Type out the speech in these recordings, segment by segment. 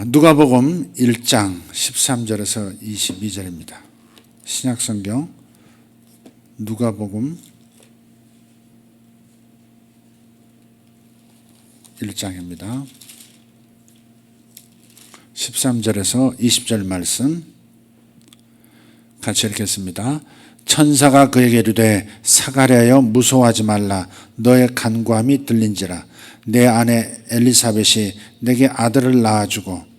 누가복음 1장 13절에서 22절입니다. 신약성경 누가복음 1장입니다. 13절에서 20절 말씀 같이 읽겠습니다. 천사가 그에게 이르되 사가랴여 무서워하지 말라. 너의 간구함이 들린지라. 내 아내 엘리사벳이 내게 아들을 낳아주고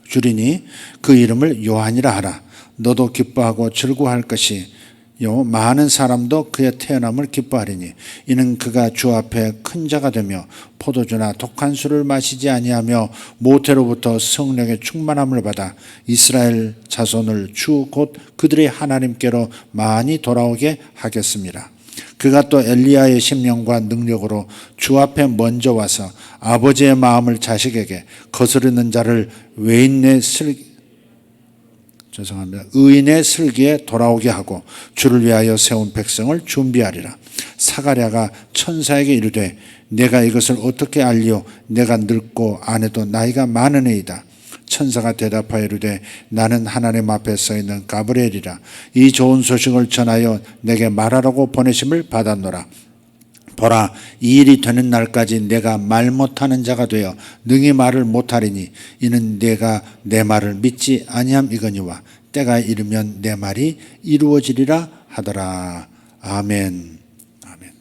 주리니 그 이름을 요한이라 하라. 너도 기뻐하고 즐거워할 것이요 많은 사람도 그의 태어남을 기뻐하리니 이는 그가 주 앞에 큰 자가 되며 포도주나 독한 술을 마시지 아니하며 모태로부터 성령의 충만함을 받아 이스라엘 자손을 주 곧 그들의 하나님께로 많이 돌아오게 하겠습니다. 그가 또 엘리야의 심령과 능력으로 주 앞에 먼저 와서 아버지의 마음을 자식에게 거스르는 자를 의인의 슬기에 돌아오게 하고 주를 위하여 세운 백성을 준비하리라. 사가랴가 천사에게 이르되 내가 이것을 어떻게 알리오? 내가 늙고 아내도 나이가 많으니이다. 천사가 대답하여 이르되 나는 하나님 앞에 서 있는 가브리엘이라. 이 좋은 소식을 전하여 내게 말하라고 보내심을 받았노라. 보라, 이 일이 되는 날까지 내가 말 못하는 자가 되어 능히 말을 못하리니 이는 내가 내 말을 믿지 아니함이거니와 때가 이르면 내 말이 이루어지리라 하더라. 아멘. 아멘.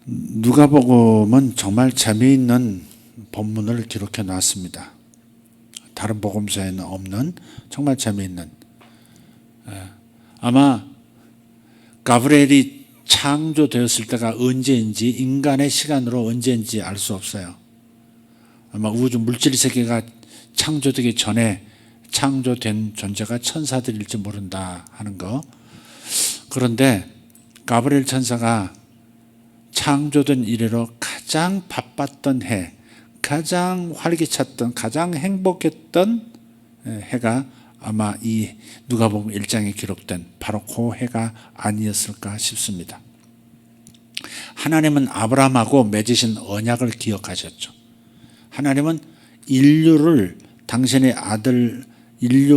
누가복음은 정말 재미있는 본문을 기록해 놨습니다. 다른 복음서에는 없는 정말 재미있는, 아마 가브리엘이 창조되었을 때가 언제인지, 인간의 시간으로 언제인지 알 수 없어요. 아마 우주 물질 세계가 창조되기 전에 창조된 존재가 천사들일지 모른다 하는 거. 그런데 가브리엘 천사가 창조된 이래로 가장 바빴던 해, 가장 활기찼던, 가장 행복했던 해가 아마 이 누가복음 1장에 기록된 바로 그 해가 아니었을까 싶습니다. 하나님은 아브라함하고 맺으신 언약을 기억하셨죠. 하나님은 인류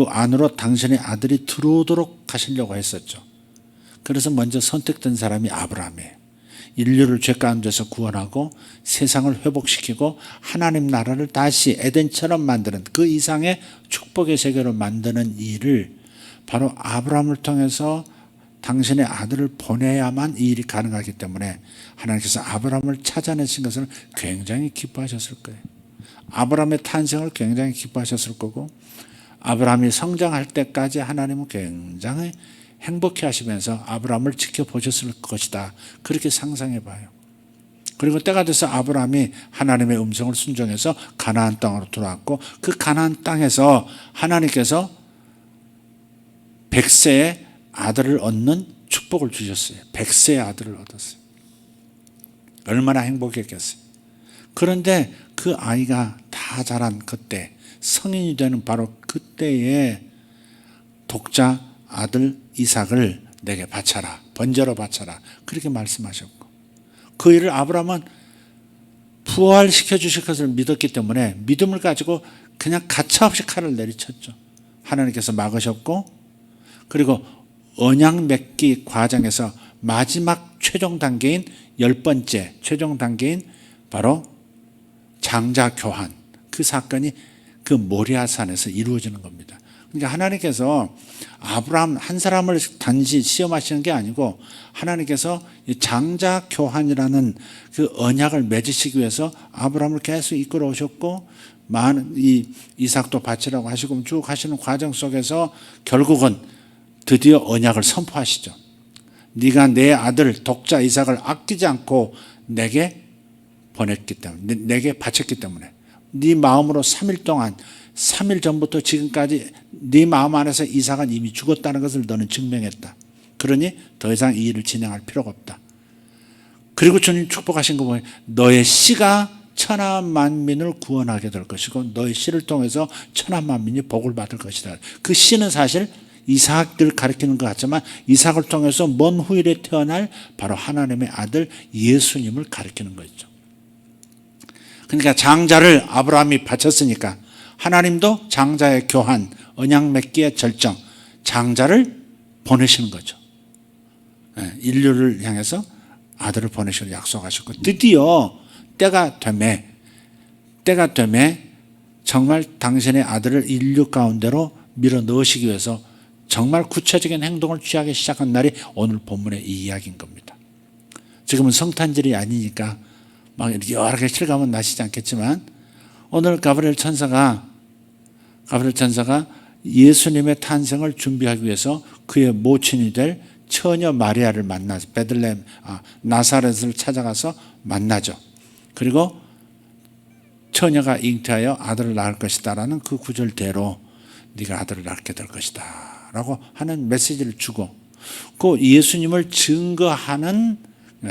안으로 당신의 아들이 들어오도록 하시려고 했었죠. 그래서 먼저 선택된 사람이 아브라함이에요. 인류를 죄 가운데서 구원하고 세상을 회복시키고 하나님 나라를 다시 에덴처럼 만드는, 그 이상의 축복의 세계로 만드는 일을 바로 아브라함을 통해서 당신의 아들을 보내야만 이 일이 가능하기 때문에 하나님께서 아브라함을 찾아내신 것을 굉장히 기뻐하셨을 거예요. 아브라함의 탄생을 굉장히 기뻐하셨을 거고, 아브라함이 성장할 때까지 하나님은 굉장히 행복해 하시면서 아브라함을 지켜보셨을 것이다, 그렇게 상상해 봐요. 그리고 때가 돼서 아브라함이 하나님의 음성을 순종해서 가나안 땅으로 들어왔고, 그 가나안 땅에서 하나님께서 100세의 아들을 얻는 축복을 주셨어요. 100세의 아들을 얻었어요. 얼마나 행복했겠어요. 그런데 그 아이가 다 자란 그때, 성인이 되는 바로 그때에 독자 아들 이삭을 내게 바쳐라, 번제로 바쳐라, 그렇게 말씀하셨고, 그 일을 아브라함은 부활시켜 주실 것을 믿었기 때문에 믿음을 가지고 그냥 가차없이 칼을 내리쳤죠. 하나님께서 막으셨고, 그리고 언약 맺기 과정에서 마지막 최종 단계인 10번째 최종 단계인 바로 장자 교환, 그 사건이 그 모리아산에서 이루어지는 겁니다. 그러니까 하나님께서 아브라함 한 사람을 단지 시험하시는 게 아니고, 하나님께서 장자 교환이라는 그 언약을 맺으시기 위해서 아브라함을 계속 이끌어 오셨고, 이 이삭도 바치라고 하시고 쭉 하시는 과정 속에서 결국은 드디어 언약을 선포하시죠. 네가 내 아들 독자 이삭을 아끼지 않고 내게 보냈기 때문에, 내게 바쳤기 때문에, 네 마음으로 3일 동안, 3일 전부터 지금까지 네 마음 안에서 이삭은 이미 죽었다는 것을 너는 증명했다. 그러니 더 이상 이 일을 진행할 필요가 없다. 그리고 주님 축복하신 거 보면 너의 씨가 천하 만민을 구원하게 될 것이고 너의 씨를 통해서 천하 만민이 복을 받을 것이다. 그 씨는 사실 이삭을 가리키는 것 같지만 이삭을 통해서 먼 후일에 태어날 바로 하나님의 아들 예수님을 가리키는 거죠. 그러니까 장자를 아브라함이 바쳤으니까 하나님도 장자의 교환, 언약 맺기의 절정, 장자를 보내시는 거죠. 인류를 향해서 아들을 보내시기로 약속하셨고, 드디어 때가 되매 정말 당신의 아들을 인류 가운데로 밀어 넣으시기 위해서 정말 구체적인 행동을 취하기 시작한 날이 오늘 본문의 이 이야기인 겁니다. 지금은 성탄절이 아니니까 막 이렇게 여러 개 실감은 나시지 않겠지만, 오늘 가브리엘 천사가 예수님의 탄생을 준비하기 위해서 그의 모친이 될 처녀 마리아를 만나서 베들레헴, 나사렛을 찾아가서 만나죠. 그리고 처녀가 잉태하여 아들을 낳을 것이다라는 그 구절대로 네가 아들을 낳게 될 것이다 라고 하는 메시지를 주고, 그 예수님을 증거하는,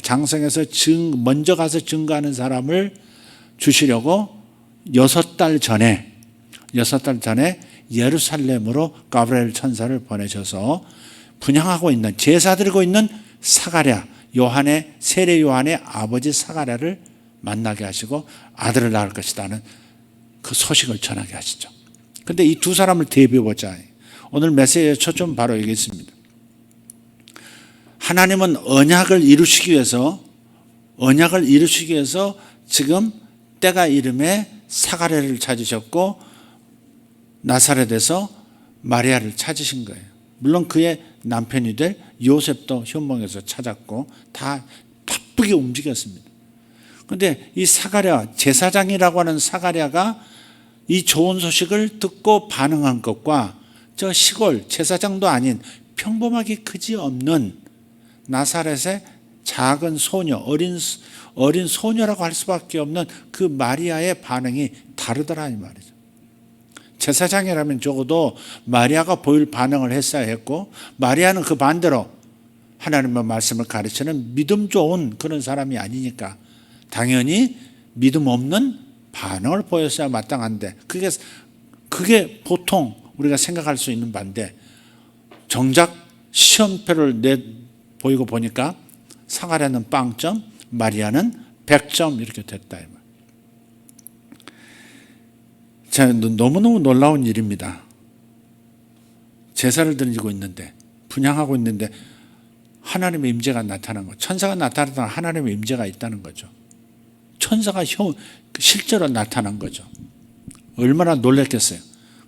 장성에서 먼저 가서 증거하는 사람을 주시려고 6달 전에 예루살렘으로 가브리엘 천사를 보내셔서 분향하고 있는, 제사 드리고 있는 사가랴, 세례 요한의 아버지 사가랴를 만나게 하시고 아들을 낳을 것이라는 그 소식을 전하게 하시죠. 그런데 이 두 사람을 대비해 보자. 오늘 메시지의 초점 바로 여기 있습니다. 하나님은 언약을 이루시기 위해서 지금 때가 이름에 사가랴를 찾으셨고 나사렛에서 마리아를 찾으신 거예요. 물론 그의 남편이 될 요셉도 현몽에서 찾았고 다 바쁘게 움직였습니다. 그런데 이 사가랴, 제사장이라고 하는 사가랴가 이 좋은 소식을 듣고 반응한 것과 저 시골 제사장도 아닌 평범하게 그지없는 나사렛의 작은 소녀, 어린 소녀라고 할 수밖에 없는 그 마리아의 반응이 다르더라 이 말이죠. 제사장이라면 적어도 마리아가 보일 반응을 했어야 했고, 마리아는 그 반대로 하나님의 말씀을 가르치는 믿음 좋은 그런 사람이 아니니까 당연히 믿음 없는 반응을 보였어야 마땅한데, 그게 보통 우리가 생각할 수 있는 반대, 정작 시험표를 보이고 보니까 사가랴는 빵점, 마리아는 100점 이렇게 됐다. 자, 너무너무 놀라운 일입니다. 제사를 드리고 있는데, 분향하고 있는데 하나님의 임재가 나타난 거, 천사가 나타났다 하나님의 임재가 있다는 거죠. 천사가 실제로 나타난 거죠. 얼마나 놀랐겠어요.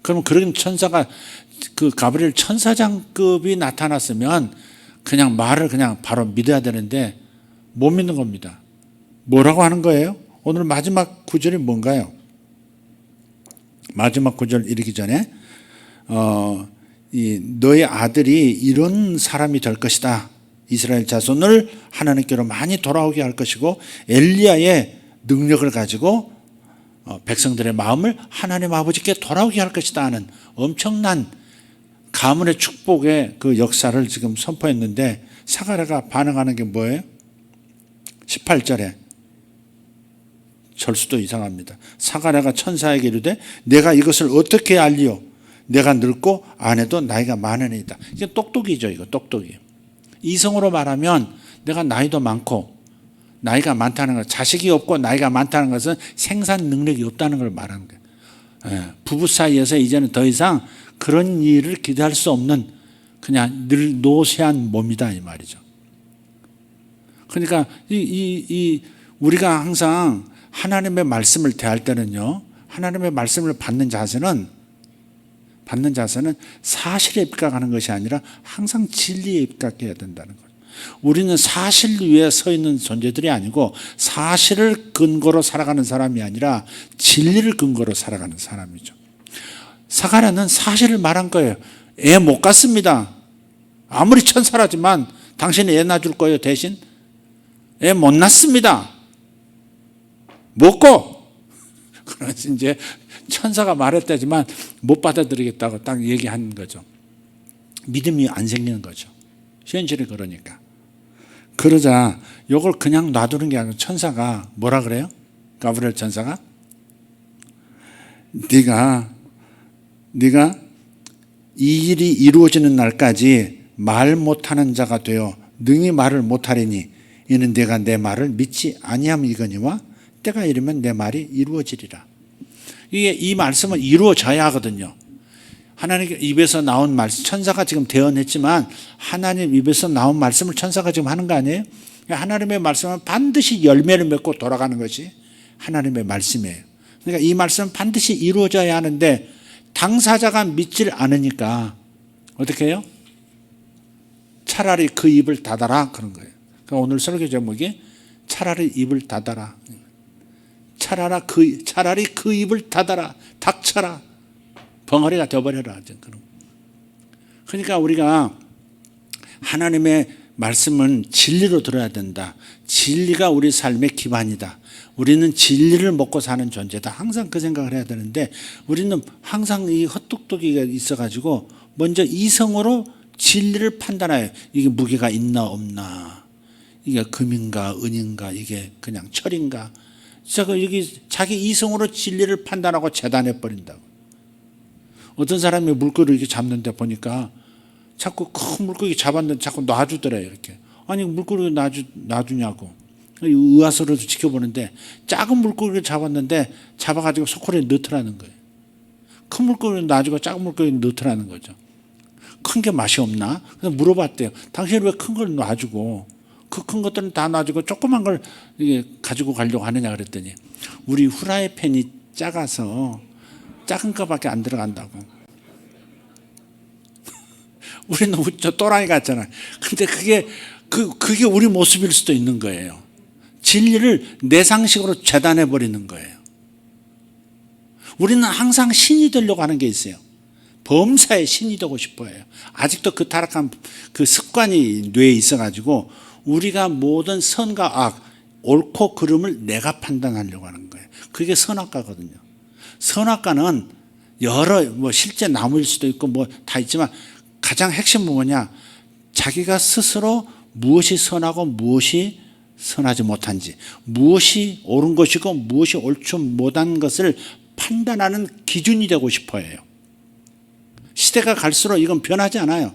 그럼 그런 천사가 그 가브리엘 천사장급이 나타났으면 그냥 말을 그냥 바로 믿어야 되는데 못 믿는 겁니다. 뭐라고 하는 거예요? 오늘 마지막 구절이 뭔가요? 마지막 구절 이르기 전에 너의 아들이 이런 사람이 될 것이다. 이스라엘 자손을 하나님께로 많이 돌아오게 할 것이고 엘리야의 능력을 가지고 백성들의 마음을 하나님 아버지께 돌아오게 할 것이다 하는 엄청난 가문의 축복의 그 역사를 지금 선포했는데, 사가랴가 반응하는 게 뭐예요? 18절에 절수도 이상합니다. 사가랴가 천사에게 이르되 내가 이것을 어떻게 알리오? 내가 늙고 아내도 나이가 많으니이다. 이게 똑똑이죠. 이거 똑똑이. 이성으로 말하면 내가 나이도 많고 나이가 많다는 것, 자식이 없고 나이가 많다는 것은 생산 능력이 없다는 걸 말하는 거예요. 부부 사이에서 이제는 더 이상 그런 일을 기대할 수 없는 그냥 늘 노쇠한 몸이다 이 말이죠. 그러니까 우리가 항상 하나님의 말씀을 대할 때는요, 하나님의 말씀을 받는 자세는 사실에 입각하는 것이 아니라 항상 진리에 입각해야 된다는 거예요. 우리는 사실 위에 서 있는 존재들이 아니고 사실을 근거로 살아가는 사람이 아니라 진리를 근거로 살아가는 사람이죠. 사가랴는 사실을 말한 거예요. 애 못 갖습니다. 아무리 천사라지만 당신이 애 낳아줄 거예요. 대신 애 못 낳습니다. 먹고. 그래서 이제 천사가 말했다지만 못 받아들이겠다고 딱 얘기하는 거죠. 믿음이 안 생기는 거죠. 현실이 그러니까. 그러자 이걸 그냥 놔두는 게 아니라 천사가 뭐라 그래요? 가브리엘 천사가 네가 이 일이 이루어지는 날까지 말 못하는 자가 되어 능히 말을 못하리니 이는 내가 내 말을 믿지 아니함이거니와 때가 이르면 내 말이 이루어지리라. 이게 이 말씀은 이루어져야 하거든요. 하나님 입에서 나온 말씀, 천사가 지금 대언했지만 하나님 입에서 나온 말씀을 천사가 지금 하는 거 아니에요? 하나님의 말씀은 반드시 열매를 맺고 돌아가는 것이 하나님의 말씀이에요. 그러니까 이 말씀은 반드시 이루어져야 하는데 당사자가 믿질 않으니까 어떻게 해요? 차라리 그 입을 닫아라 그런 거예요. 그러니까 오늘 설교 제목이 차라리 입을 닫아라. 차라리 그 입을 닫아라. 닥쳐라. 벙어리가 되어버려라. 그러니까 우리가 하나님의 말씀은 진리로 들어야 된다. 진리가 우리 삶의 기반이다. 우리는 진리를 먹고 사는 존재다. 항상 그 생각을 해야 되는데 우리는 항상 이 헛똑똑이가 있어가지고 먼저 이성으로 진리를 판단해요. 이게 무게가 있나 없나. 이게 금인가 은인가 이게 그냥 철인가. 여기 자기 이성으로 진리를 판단하고 재단해 버린다고. 어떤 사람이 물고기를 이렇게 잡는데 보니까 자꾸 큰 물고기 잡았는데 자꾸 놔주더래요. 이렇게. 아니 물고기를 놔주냐고. 의아스러워서 지켜보는데 작은 물고기를 잡았는데 잡아가지고 소쿠리에 넣더라는 거예요. 큰 물고기를 놔주고 작은 물고기를 넣더라는 거죠. 큰 게 맛이 없나? 그래서 물어봤대요. 당신은 왜 큰 걸 놔주고 그 큰 것들은 다 놔주고 조그만 걸 가지고 가려고 하느냐 그랬더니 우리 후라이팬이 작아서 작은 거밖에 안 들어간다고. 우리는 저 또라이 같잖아요. 근데 그게 우리 모습일 수도 있는 거예요. 진리를 내 상식으로 재단해 버리는 거예요. 우리는 항상 신이 되려고 하는 게 있어요. 범사의 신이 되고 싶어요. 아직도 그 타락한 그 습관이 뇌에 있어가지고 우리가 모든 선과 악, 옳고 그름을 내가 판단하려고 하는 거예요. 그게 선악과거든요. 선악과는 여러 실제 나무일 수도 있고 다 있지만 가장 핵심은 뭐냐? 자기가 스스로 무엇이 선하고 무엇이 선하지 못한지, 무엇이 옳은 것이고 무엇이 옳지 못한 것을 판단하는 기준이 되고 싶어 해요. 시대가 갈수록 이건 변하지 않아요.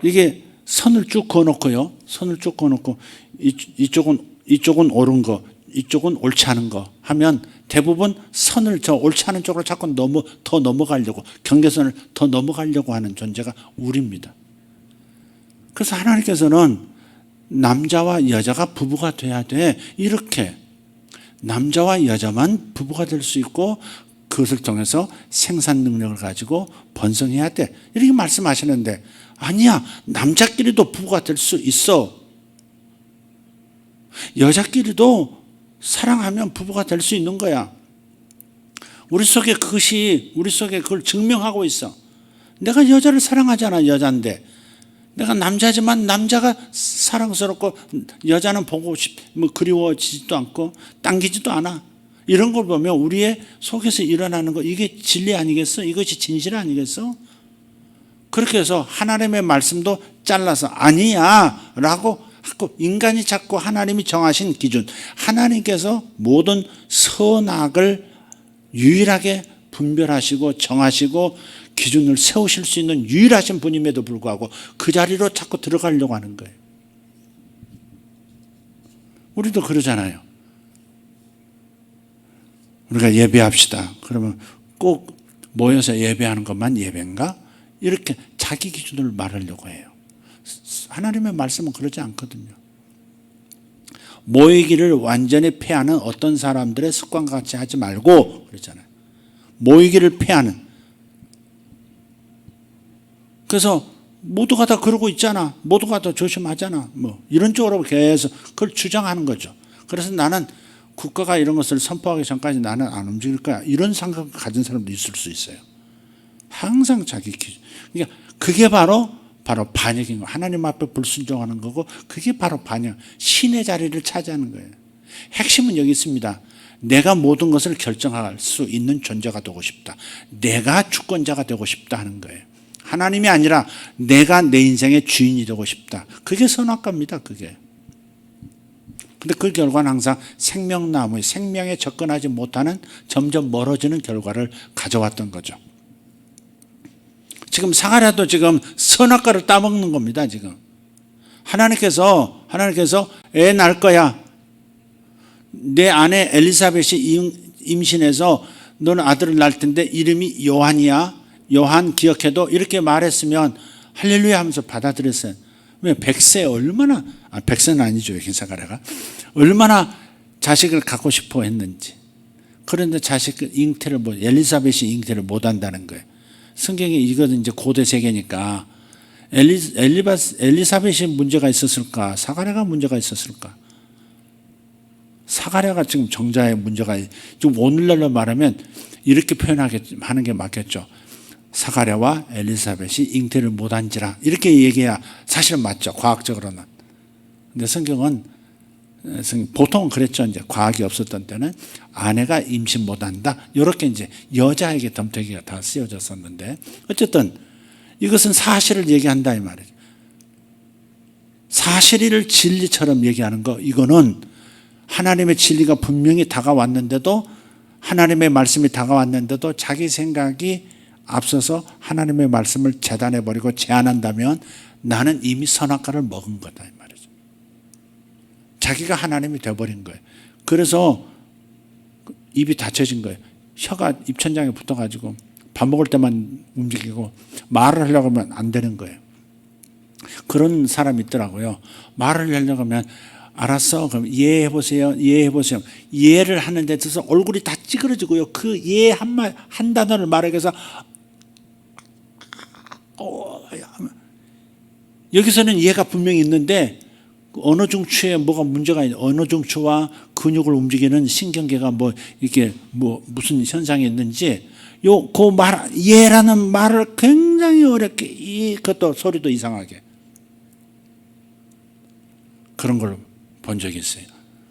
이게 선을 쭉 그어놓고요. 선을 쭉 그어놓고 이쪽은 옳은 거, 이쪽은 옳지 않은 거 하면 대부분 선을 저 옳지 않은 쪽으로 자꾸 더 넘어가려고, 경계선을 더 넘어가려고 하는 존재가 우리입니다. 그래서 하나님께서는 남자와 여자가 부부가 돼야 돼. 이렇게 남자와 여자만 부부가 될 수 있고 그것을 통해서 생산 능력을 가지고 번성해야 돼. 이렇게 말씀하시는데 아니야. 남자끼리도 부부가 될 수 있어. 여자끼리도 사랑하면 부부가 될 수 있는 거야. 우리 속에 그걸 증명하고 있어. 내가 여자를 사랑하잖아. 여자인데. 내가 남자지만 남자가 사랑스럽고 여자는 보고 그리워지지도 않고 당기지도 않아. 이런 걸 보면 우리의 속에서 일어나는 거 이게 진리 아니겠어? 이것이 진실 아니겠어? 그렇게 해서 하나님의 말씀도 잘라서 아니야 라고 하고 인간이 자꾸 하나님이 정하신 기준, 하나님께서 모든 선악을 유일하게 분별하시고 정하시고 기준을 세우실 수 있는 유일하신 분임에도 불구하고 그 자리로 자꾸 들어가려고 하는 거예요. 우리도 그러잖아요. 우리가 예배합시다. 그러면 꼭 모여서 예배하는 것만 예배인가? 이렇게 자기 기준을 말하려고 해요. 하나님의 말씀은 그러지 않거든요. 모이기를 완전히 패하는 어떤 사람들의 습관과 같이 하지 말고 그랬잖아요. 모이기를 패하는. 그래서 모두가 다 그러고 있잖아. 모두가 다 조심하잖아. 이런 쪽으로 계속 그걸 주장하는 거죠. 그래서 나는 국가가 이런 것을 선포하기 전까지 나는 안 움직일 거야. 이런 생각을 가진 사람도 있을 수 있어요. 항상 자기 기준. 그러니까 그게 바로 반역인 거예요. 하나님 앞에 불순종하는 거고 그게 바로 반역. 신의 자리를 차지하는 거예요. 핵심은 여기 있습니다. 내가 모든 것을 결정할 수 있는 존재가 되고 싶다. 내가 주권자가 되고 싶다 하는 거예요. 하나님이 아니라 내가 내 인생의 주인이 되고 싶다. 그게 선악과입니다. 그게. 근데 그 결과는 항상 생명나무의 생명에 접근하지 못하는 점점 멀어지는 결과를 가져왔던 거죠. 지금 사가랴도 지금 선악과를 따먹는 겁니다. 지금 하나님께서 애 낳을 거야. 내 아내 엘리사벳이 임신해서 너는 아들을 낳을 텐데 이름이 요한이야. 요한 기억해도 이렇게 말했으면 할렐루야 하면서 받아들였어요. 왜? 백세 얼마나, 백세는 아니죠. 사가랴가 얼마나 자식을 갖고 싶어 했는지. 그런데 자식 잉태를 엘리사벳이 잉태를 못 한다는 거예요. 성경이 이거는 이제 고대 세계니까 엘리사벳이 문제가 있었을까? 사가랴가 문제가 있었을까? 사가랴가 지금 정자의 문제가, 좀 오늘날로 말하면 이렇게 표현하는 게 맞겠죠. 사가랴와 엘리사벳이 잉태를 못한지라 이렇게 얘기해야 사실은 맞죠. 과학적으로는. 근데 성경은 보통은 그랬죠. 이제 과학이 없었던 때는 아내가 임신 못한다. 이렇게 이제 여자에게 덤태기가 다 쓰여졌었는데 어쨌든 이것은 사실을 얘기한다 이 말이죠. 사실을 진리처럼 얘기하는 거, 이거는 하나님의 진리가 분명히 다가왔는데도, 하나님의 말씀이 다가왔는데도 자기 생각이 앞서서 하나님의 말씀을 재단해버리고 제안한다면 나는 이미 선악과를 먹은 거다 이 말이죠. 자기가 하나님이 돼버린 거예요. 그래서 입이 닫혀진 거예요. 혀가 입천장에 붙어가지고 밥 먹을 때만 움직이고 말을 하려고 하면 안 되는 거예요. 그런 사람이 있더라고요. 말을 하려고 하면 알았어, 그럼 이해해보세요, 이해해보세요. 이해를 하는 데 있어서 얼굴이 다 찌그러지고요. 그 이해 한 단어를 말하기 위해서 여기서는 이해가 분명히 있는데 언어 중추에 뭐가 문제가 있는, 언어 중추와 근육을 움직이는 신경계가 이렇게 무슨 현상이 있는지 그 말, 이해라는 말을 굉장히 어렵게, 그것도 소리도 이상하게 그런 걸 본 적이 있어요.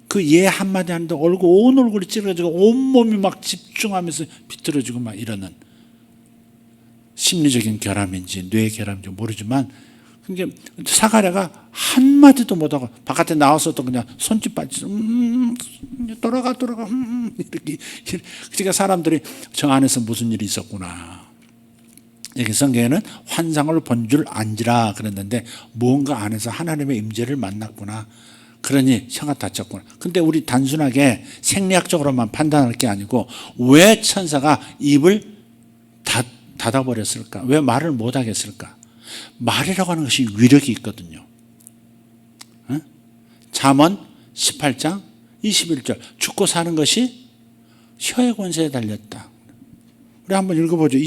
그 이해 한마디 하는데 온 얼굴이 찌그러지고 온몸이 막 집중하면서 비틀어지고 막 이러는, 심리적인 결함인지 뇌 결함인지 모르지만 그게 사가랴가 한마디도 못하고 바깥에 나와서도 그냥 손짓 받지, 돌아가 이렇게. 그러니까 사람들이 저 안에서 무슨 일이 있었구나. 여기 성경에는 환상을 본 줄 안지라 그랬는데 무언가 안에서 하나님의 임재를 만났구나. 그러니 혀가 닫혔구나. 근데 우리 단순하게 생리학적으로만 판단할 게 아니고 왜 천사가 입을 닫아버렸을까? 왜 말을 못하겠을까? 말이라고 하는 것이 위력이 있거든요. 잠언 18장 21절 죽고 사는 것이 혀의 권세에 달렸다. 우리 한번 읽어보죠.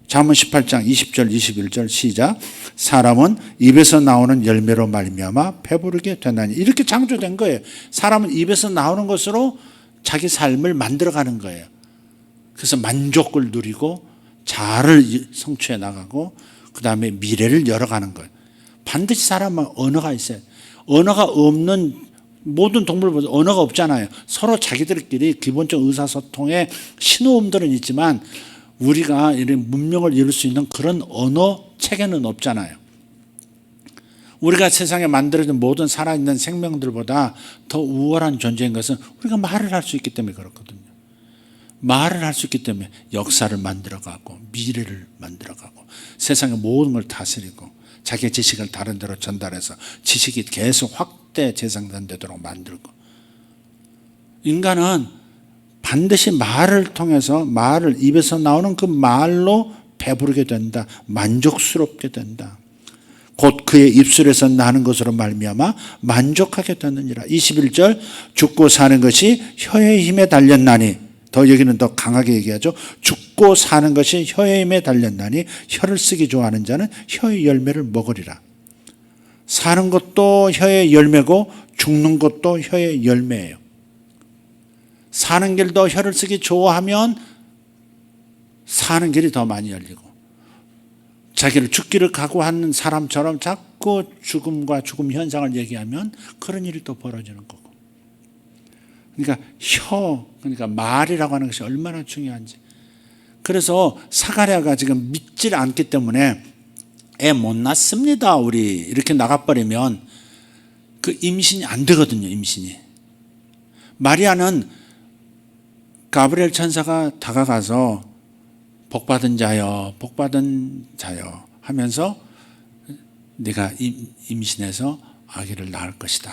잠언 18장 20절 21절 시작. 사람은 입에서 나오는 열매로 말미암아 배부르게 되나니. 이렇게 창조된 거예요. 사람은 입에서 나오는 것으로 자기 삶을 만들어가는 거예요. 그래서 만족을 누리고 자아를 성취해 나가고 그 다음에 미래를 열어가는 거예요. 반드시 사람은 언어가 있어요. 언어가 없는 모든 동물보다 언어가 없잖아요. 서로 자기들끼리 기본적 의사소통의 신호음들은 있지만 우리가 이런 문명을 이룰 수 있는 그런 언어 체계는 없잖아요. 우리가 세상에 만들어진 모든 살아있는 생명들보다 더 우월한 존재인 것은 우리가 말을 할 수 있기 때문에 그렇거든요. 말을 할 수 있기 때문에 역사를 만들어가고 미래를 만들어가고 세상의 모든 걸 다스리고 자기의 지식을 다른 데로 전달해서 지식이 계속 확대 재생산되도록 만들고, 인간은 반드시 말을 통해서 말을 입에서 나오는 그 말로 배부르게 된다. 만족스럽게 된다. 곧 그의 입술에서 나는 것으로 말미암아 만족하게 되느니라. 21절 죽고 사는 것이 혀의 힘에 달렸나니, 더 여기는 더 강하게 얘기하죠. 죽고 사는 것이 혀의 힘에 달렸나니 혀를 쓰기 좋아하는 자는 혀의 열매를 먹으리라. 사는 것도 혀의 열매고 죽는 것도 혀의 열매예요. 사는 길도 혀를 쓰기 좋아하면 사는 길이 더 많이 열리고, 자기를 죽기를 각오하는 사람처럼 자꾸 죽음과 죽음 현상을 얘기하면 그런 일이 또 벌어지는 거고. 그러니까 그러니까 말이라고 하는 것이 얼마나 중요한지. 그래서 사가랴가 지금 믿질 않기 때문에 애 못 낳습니다 우리 이렇게 나가버리면 그 임신이 안 되거든요. 임신이. 마리아는 가브리엘 천사가 다가가서 복받은 자여 복받은 자여 하면서 네가 임신해서 아기를 낳을 것이다.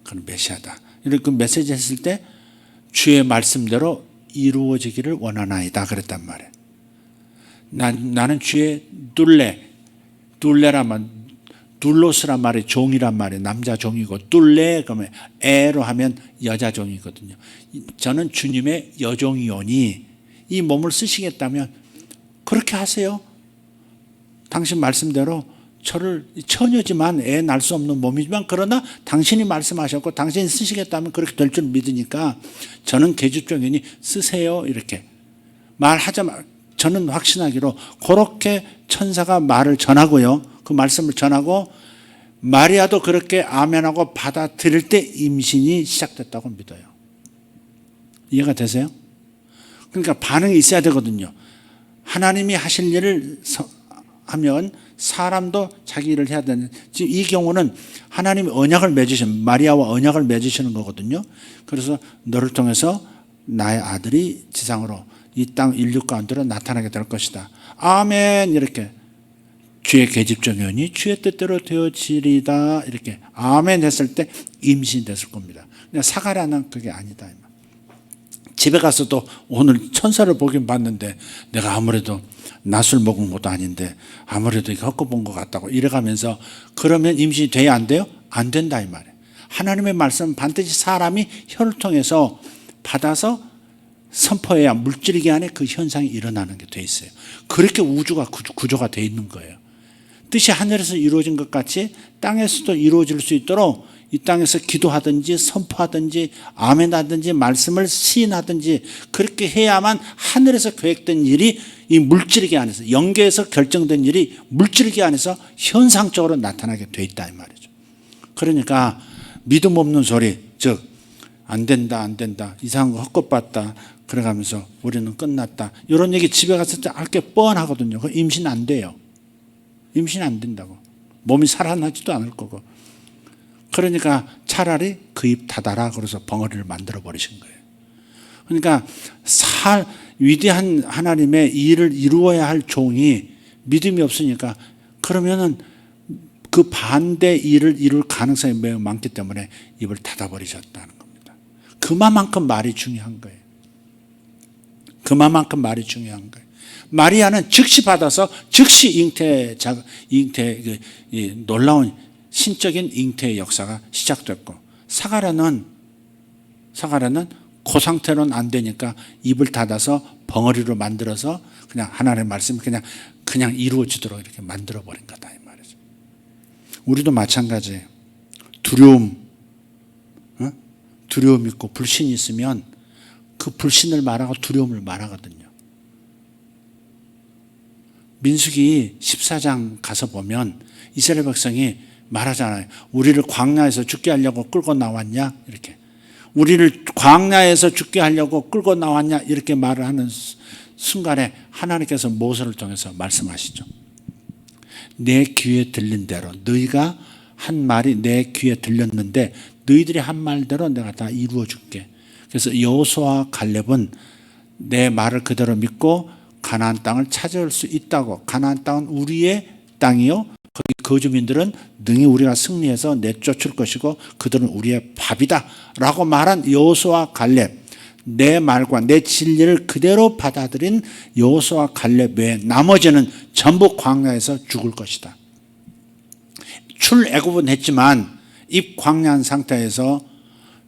그는 메시아다. 이렇게 그 메시지 했을 때 주의 말씀대로 이루어지기를 원하나이다 그랬단 말이에요. 나는 주의 둘레란 둘로스란 말이 종이란 말이에요. 남자 종이고 둘레 그러면 에로 하면 여자 종이거든요. 저는 주님의 여종이오니 이 몸을 쓰시겠다면 그렇게 하세요. 당신 말씀대로 저를 처녀지만 애 낳을 수 없는 몸이지만 그러나 당신이 말씀하셨고 당신이 쓰시겠다면 그렇게 될 줄 믿으니까 저는 계집종이니 쓰세요. 이렇게 말하자마자 저는 확신하기로 그렇게 천사가 말을 전하고요. 그 말씀을 전하고 마리아도 그렇게 아멘하고 받아들일 때 임신이 시작됐다고 믿어요. 이해가 되세요? 그러니까 반응이 있어야 되거든요. 하나님이 하실 일을 하면 사람도 자기 일을 해야 되는, 지금 이 경우는 하나님이 언약을 맺으시는, 마리아와 언약을 맺으시는 거거든요. 그래서 너를 통해서 나의 아들이 지상으로 이 땅 인류 가운데로 나타나게 될 것이다. 아멘. 이렇게 주의 계집종이오니 주의 뜻대로 되어지리다. 이렇게 아멘 했을 때 임신됐을 겁니다. 사가랴는 그게 아니다. 집에 가서도 오늘 천사를 보긴 봤는데 내가 아무래도 낮술 먹은 것도 아닌데 아무래도 헛것본 것 같다고 이래가면서 그러면 임신이 돼야 안 돼요? 안 된다 이 말이에요. 하나님의 말씀은 반드시 사람이 혀를 통해서 받아서 선포해야 물질계 안에 그 현상이 일어나는 게 돼 있어요. 그렇게 우주가 구조가 돼 있는 거예요. 뜻이 하늘에서 이루어진 것 같이 땅에서도 이루어질 수 있도록 이 땅에서 기도하든지 선포하든지 아멘하든지 말씀을 시인하든지 그렇게 해야만 하늘에서 계획된 일이 이 물질계 안에서 영계에서 결정된 일이 물질계 안에서 현상적으로 나타나게 돼 있다 이 말이죠. 그러니까 믿음 없는 소리, 즉 안 된다 안 된다 이상한 거 헛것봤다 그래가면서 우리는 끝났다 이런 얘기 집에 갔을 때 알 게 뻔하거든요. 그 임신 안 돼요. 임신 안 된다고. 몸이 살아나지도 않을 거고. 그러니까 차라리 그 입 닫아라 그래서 벙어리를 만들어 버리신 거예요. 그러니까 위대한 하나님의 일을 이루어야 할 종이 믿음이 없으니까 그러면은 그 반대 일을 이룰 가능성이 매우 많기 때문에 입을 닫아버리셨다는 겁니다. 그만큼 말이 중요한 거예요. 그만큼 말이 중요한 거예요. 마리아는 즉시 받아서 즉시 놀라운 신적인 잉태의 역사가 시작됐고 사가랴는 그 상태로는 안 되니까 입을 닫아서 벙어리로 만들어서 그냥 하나님의 말씀이 그냥 이루어지도록 이렇게 만들어 버린 거다 이 말이죠. 우리도 마찬가지예요. 두려움 있고 불신이 있으면 그 불신을 말하고 두려움을 말하거든요. 민수기 14장 가서 보면 이스라엘 백성이 말하잖아요. 우리를 광야에서 죽게 하려고 끌고 나왔냐? 이렇게. 우리를 광야에서 죽게 하려고 끌고 나왔냐? 이렇게 말을 하는 순간에 하나님께서 모세를 통해서 말씀하시죠. 내 귀에 들린 대로 너희가 한 말이 내 귀에 들렸는데 너희들이 한 말대로 내가 다 이루어 줄게. 그래서 여호수아와 갈렙은 내 말을 그대로 믿고 가나안 땅을 찾아올 수 있다고. 가나안 땅은 우리의 땅이요 거기 거주민들은 능히 우리가 승리해서 내쫓을 것이고 그들은 우리의 밥이다 라고 말한 여호수아와 갈렙, 내 말과 내 진리를 그대로 받아들인 여호수아와 갈렙 외에 나머지는 전부 광야에서 죽을 것이다. 출애굽은 했지만 입 광야한 상태에서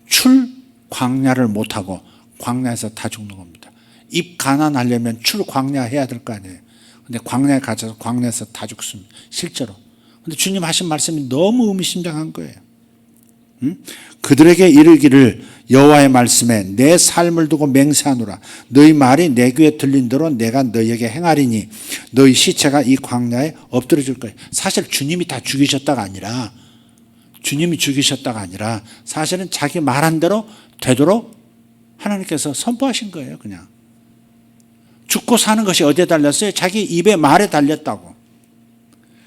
출광야를 못하고 광야에서 다 죽는 겁니다. 입 가난하려면 출광야 해야 될 거 아니에요. 근데 광야에 갇혀서 광야에서 다 죽습니다. 실제로. 근데 주님 하신 말씀이 너무 의미심장한 거예요. 그들에게 이르기를 여호와의 말씀에 내 삶을 두고 맹세하노라. 너희 말이 내 귀에 들린 대로 내가 너희에게 행하리니 너희 시체가 이 광야에 엎드려질 거예요. 사실 주님이 다 죽이셨다가 아니라 사실은 자기 말한 대로 되도록 하나님께서 선포하신 거예요. 그냥. 죽고 사는 것이 어디에 달렸어요? 자기 입의 말에 달렸다고.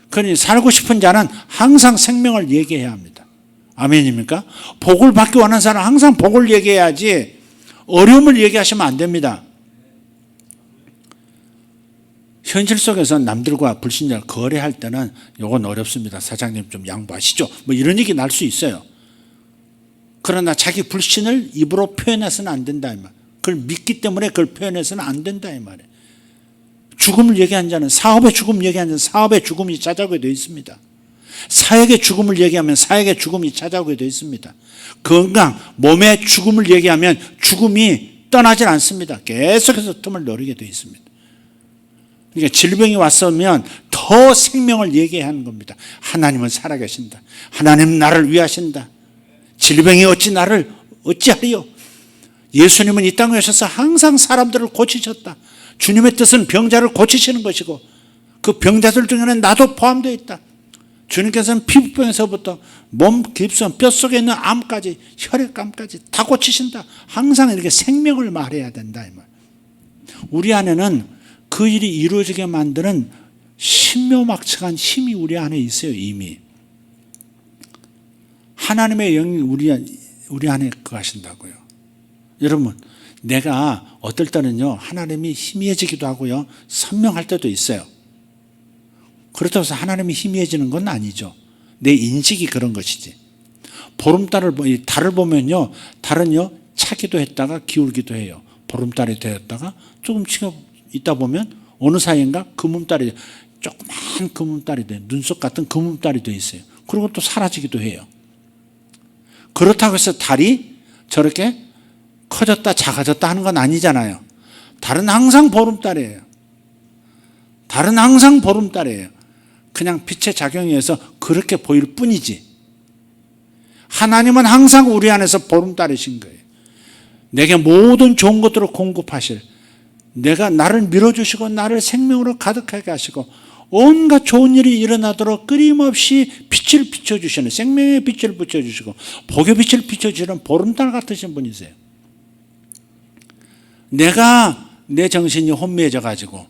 그러니 살고 싶은 자는 항상 생명을 얘기해야 합니다. 아멘입니까? 복을 받기 원하는 사람은 항상 복을 얘기해야지 어려움을 얘기하시면 안 됩니다. 현실 속에서 남들과 불신자 거래할 때는 이건 어렵습니다. 사장님 좀 양보하시죠. 뭐 이런 얘기 날 수 있어요. 그러나 자기 불신을 입으로 표현해서는 안 된다 이 말. 그걸 믿기 때문에 그걸 표현해서는 안 된다 이 말이에요. 죽음을 얘기한 자는, 사업의 죽음 얘기한 자는 사업의 죽음이 찾아오게 되어 있습니다. 사역의 죽음을 얘기하면 사역의 죽음이 찾아오게 되어 있습니다. 건강, 몸의 죽음을 얘기하면 죽음이 떠나질 않습니다. 계속해서 틈을 노리게 되어 있습니다. 그러니까 질병이 왔으면 더 생명을 얘기해야 하는 겁니다. 하나님은 살아계신다. 하나님은 나를 위하신다. 질병이 어찌 나를 어찌하리요. 예수님은 이 땅에 오셔서 항상 사람들을 고치셨다. 주님의 뜻은 병자를 고치시는 것이고 그 병자들 중에는 나도 포함되어 있다. 주님께서는 피부병에서부터 몸 깊숙한 뼛속에 있는 암까지 혈액암까지 다 고치신다. 항상 이렇게 생명을 말해야 된다 이 말. 우리 안에는 그 일이 이루어지게 만드는 신묘막측한 힘이 우리 안에 있어요. 이미 하나님의 영이 우리 안에 거하신다고요. 여러분, 내가 어떨 때는요 하나님이 희미해지기도 하고요 선명할 때도 있어요. 그렇다고 해서 하나님이 희미해지는 건 아니죠. 내 인식이 그런 것이지. 보름달을 달을 보면요, 달은요 차기도 했다가 기울기도 해요. 보름달이 되었다가 조금 있다 보면 어느 사이인가 금음달이, 조그만 금음달이 돼, 눈썹 같은 금음달이 돼 있어요. 그리고 또 사라지기도 해요. 그렇다고 해서 달이 저렇게 커졌다 작아졌다 하는 건 아니잖아요. 달은 항상 보름달이에요. 달은 항상 보름달이에요. 그냥 빛의 작용에 의해서 그렇게 보일 뿐이지. 하나님은 항상 우리 안에서 보름달이신 거예요. 내게 모든 좋은 것들을 공급하실, 나를 밀어주시고 나를 생명으로 가득하게 하시고 온갖 좋은 일이 일어나도록 끊임없이 빛을 비춰주시는, 생명의 빛을 비춰주시고 복의 빛을 비춰주시는 보름달 같으신 분이세요. 내 정신이 혼미해져 가지고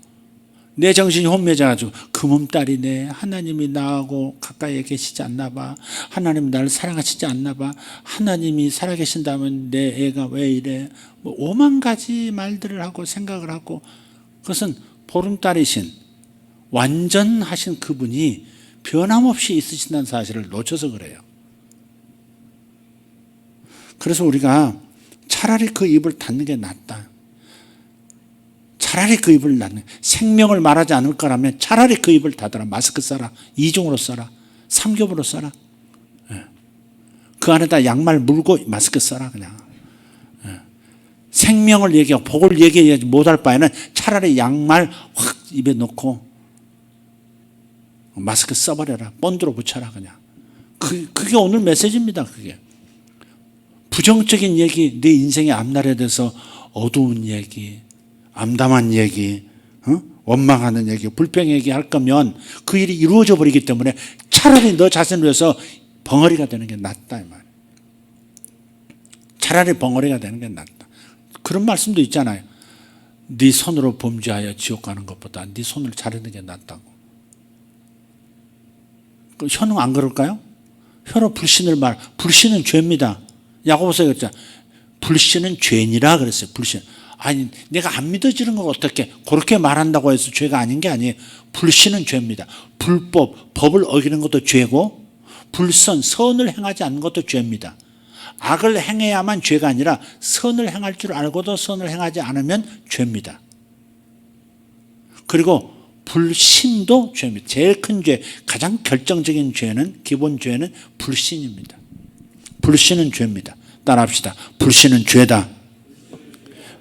금음달이네, 하나님이 나하고 가까이에 계시지 않나 봐, 하나님이 나를 사랑하시지 않나 봐, 하나님이 살아계신다면 내 애가 왜 이래, 뭐 5만 가지 말들을 하고 생각을 하고, 그것은 보름달이신 완전하신 그분이 변함없이 있으신다는 사실을 놓쳐서 그래요. 그래서 우리가 차라리 그 입을 닫는 게 낫다. 차라리 그 입을 닫는, 생명을 말하지 않을 거라면 차라리 그 입을 닫아라. 마스크 써라, 이중으로 써라, 삼겹으로 써라. 그 안에다 양말 물고 마스크 써라. 그냥 생명을 얘기하고 복을 얘기하지 못할 바에는 차라리 양말 확 입에 넣고 마스크 써버려라. 본드로 붙여라. 그냥 그게 오늘 메시지입니다. 그게 부정적인 얘기, 내 인생의 앞날에 대해서 어두운 얘기, 암담한 얘기, 원망하는 얘기, 불평 얘기 할 거면 그 일이 이루어져 버리기 때문에 차라리 너 자신을 위해서 벙어리가 되는 게 낫다 이 말. 차라리 벙어리가 되는 게 낫다. 그런 말씀도 있잖아요. 네 손으로 범죄하여 지옥 가는 것보다 네 손을 자르는 게 낫다고. 혀는 안 그럴까요? 혀로 불신은 죄입니다. 야고보서에 그랬잖아. 불신은 죄니라 그랬어요. 불신. 아니, 내가 안 믿어지는 걸 어떻게 그렇게 말한다고 해서 죄가 아닌 게 아니에요. 불신은 죄입니다. 법을 어기는 것도 죄고, 선을 행하지 않는 것도 죄입니다. 악을 행해야만 죄가 아니라 선을 행할 줄 알고도 선을 행하지 않으면 죄입니다. 그리고 불신도 죄입니다. 제일 큰 죄, 가장 결정적인 죄는, 기본 죄는 불신입니다. 불신은 죄입니다. 따라합시다. 불신은 죄다.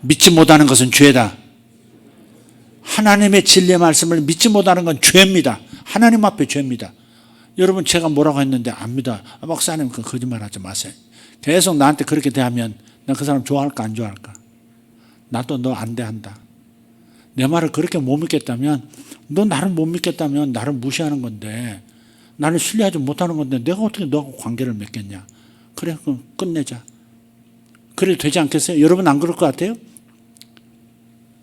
믿지 못하는 것은 죄다. 하나님의 진리의 말씀을 믿지 못하는 건 죄입니다. 하나님 앞에 죄입니다. 여러분, 제가 뭐라고 했는데 안 믿어. 목사님, 그 거짓말 하지 마세요. 계속 나한테 그렇게 대하면 나 그 사람 좋아할까 안 좋아할까? 나도 너 안 대한다. 내 말을 그렇게 못 믿겠다면, 너 나를 못 믿겠다면 나를 무시하는 건데, 나를 신뢰하지 못하는 건데 내가 어떻게 너하고 관계를 맺겠냐. 그래, 그럼 끝내자. 그래도 되지 않겠어요? 여러분 안 그럴 것 같아요?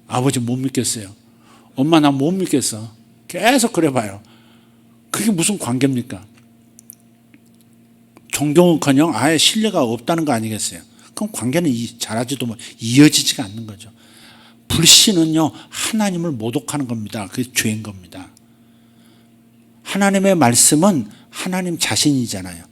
아버지 못 믿겠어요. 엄마 나 못 믿겠어. 계속 그래봐요. 그게 무슨 관계입니까? 존경은커녕 아예 신뢰가 없다는 거 아니겠어요? 그럼 관계는 잘하지도 이어지지가 않는 거죠. 불신은요, 하나님을 모독하는 겁니다. 그게 죄인 겁니다. 하나님의 말씀은 하나님 자신이잖아요.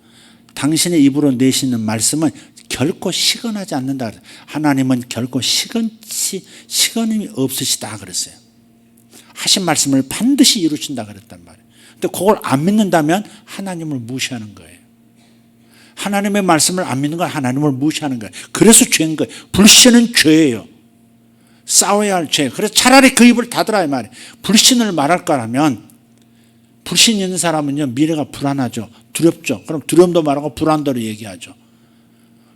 당신의 입으로 내시는 말씀은 결코 시건하지 않는다. 하나님은 결코 시건이 없으시다 그랬어요. 하신 말씀을 반드시 이루신다 그랬단 말이에요. 근데 그걸 안 믿는다면 하나님을 무시하는 거예요. 하나님의 말씀을 안 믿는 건 하나님을 무시하는 거예요. 그래서 죄인 거예요. 불신은 죄예요. 싸워야 할 죄. 그래서 차라리 그 입을 닫으라 이 말이에요. 불신을 말할 거라면, 불신 있는 사람은요, 미래가 불안하죠. 두렵죠. 그럼 두려움도 말하고 불안도로 얘기하죠.